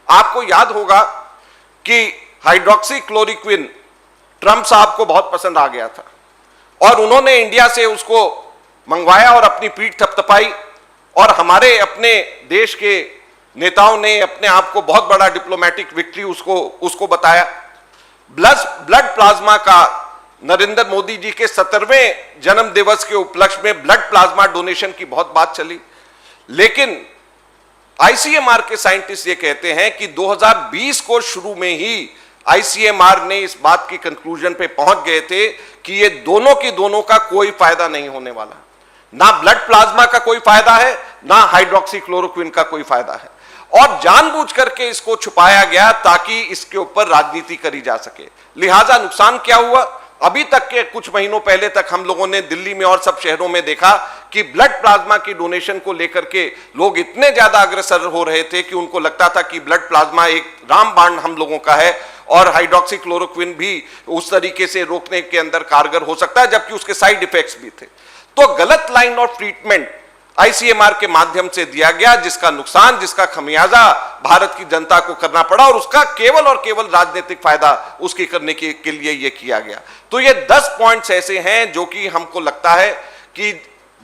आपको याद होगा कि हाइड्रोक्सी क्लोरोक्विन ट्रंप साहब को बहुत पसंद आ गया था और उन्होंने इंडिया से उसको मंगवाया और अपनी पीठ थपथपाई, और हमारे अपने देश के नेताओं ने अपने आप को बहुत बड़ा डिप्लोमेटिक विक्ट्री उसको बताया। ब्लड प्लाज्मा का नरेंद्र मोदी जी के 70वें जन्म दिवस के उपलक्ष्य में ब्लड प्लाज्मा डोनेशन की बहुत बात चली, लेकिन आईसीएमआर के साइंटिस्ट ये कहते हैं कि 2020 को शुरू में ही आईसीएमआर ने इस बात की कंक्लूजन पे पहुंच गए थे कि ये दोनों की दोनों का कोई फायदा नहीं होने वाला, ना ब्लड प्लाज्मा का कोई फायदा है, ना हाइड्रोक्सी क्लोरोक्विन का कोई फायदा है, और जानबूझ करके इसको छुपाया गया ताकि इसके ऊपर राजनीति करी जा सके। लिहाजा नुकसान क्या हुआ, अभी तक के कुछ महीनों पहले तक हम लोगों ने दिल्ली में और सब शहरों में देखा कि ब्लड प्लाज्मा की डोनेशन को लेकर के लोग इतने ज्यादा अग्रसर हो रहे थे कि उनको लगता था कि ब्लड प्लाज्मा एक रामबाण हम लोगों का है और हाइड्रोक्सी क्लोरोक्विन भी उस तरीके से रोकने के अंदर कारगर हो सकता है, जबकि उसके साइड इफेक्ट्स भी थे। तो गलत लाइन ऑफ ट्रीटमेंट आईसीएमआर के माध्यम से दिया गया, जिसका नुकसान, जिसका खमियाजा भारत की जनता को करना पड़ा, और उसका केवल और केवल राजनीतिक फायदा उसके करने के लिए यह किया गया। तो ये 10 पॉइंट्स ऐसे हैं जो कि हमको लगता है कि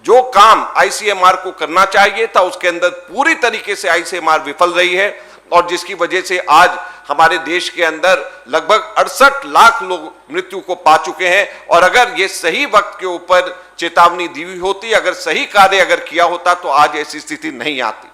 जो काम आईसीएमआर को करना चाहिए था उसके अंदर पूरी तरीके से आईसीएमआर विफल रही है, और जिसकी वजह से आज हमारे देश के अंदर लगभग 68 लाख लोग मृत्यु को पा चुके हैं। और अगर ये सही वक्त के ऊपर चेतावनी दी हुई होती, अगर सही कार्य अगर किया होता, तो आज ऐसी स्थिति नहीं आती।